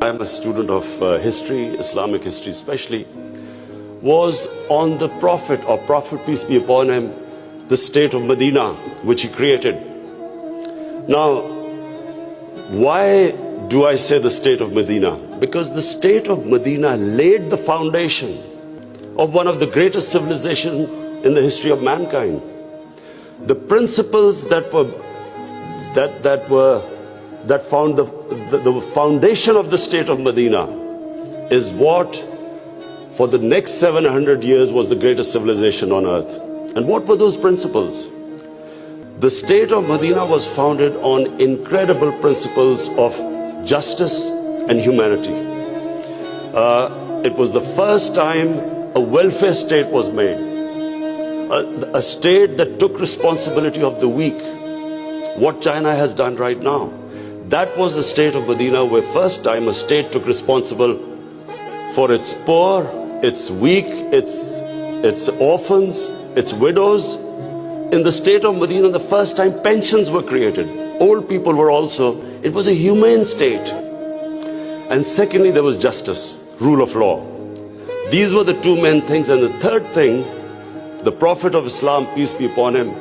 I am a student of history, Islamic history especially, was on the Prophet, or Prophet peace be upon him, the state of Medina, which he created. Now, why do I say the state of Medina? Because the state of Medina laid the foundation of one of the greatest civilizations in the history of mankind. The principles that found the foundation of the state of Medina is what for the next 700 years was the greatest civilization on earth. And what were those principles? The state of Medina was founded on incredible principles of justice and humanity. It was the first time a welfare state was made, a state that took responsibility of the weak, what China has done right now. That was the state of Medina, where first time a state took responsible for its poor, its weak, its orphans, its widows. In the state of Medina, the first time pensions were created. Old people were also, it was a humane state. And secondly, there was justice, rule of law. These were the two main things. And the third thing, the Prophet of Islam, peace be upon him,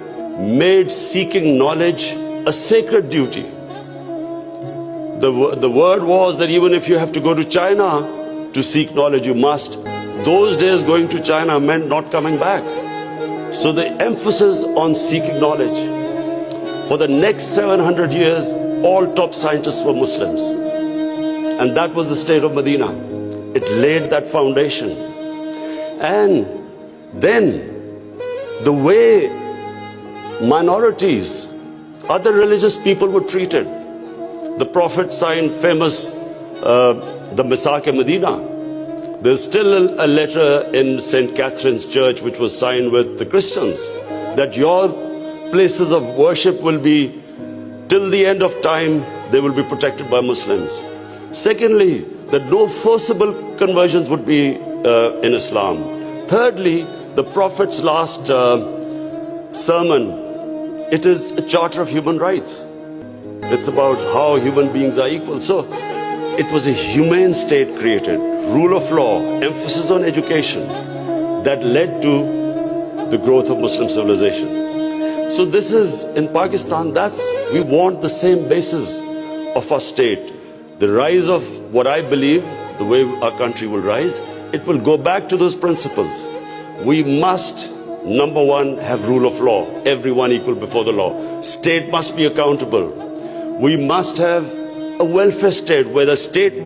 made seeking knowledge a sacred duty. The word was that even if you have to go to China to seek knowledge, you must. Those days going to China meant not coming back. So the emphasis on seeking knowledge. For the next 700 years, all top scientists were Muslims. And that was the state of Medina. It laid that foundation. And then the way minorities, other religious people were treated. The Prophet signed famous, the Misaq-e-Medina. There's still a letter in St. Catherine's Church which was signed with the Christians that your places of worship will be, till the end of time, they will be protected by Muslims. Secondly, that no forcible conversions would be in Islam. Thirdly, the Prophet's last sermon, it is a charter of human rights. It's about how human beings are equal. So it was a humane state created, rule of law, emphasis on education, that led to the growth of Muslim civilization. So this is, in Pakistan, we want the same basis of our state. The rise of what I believe, the way our country will rise, it will go back to those principles. We must, number one, have rule of law, everyone equal before the law. State must be accountable. We must have a welfare state where the state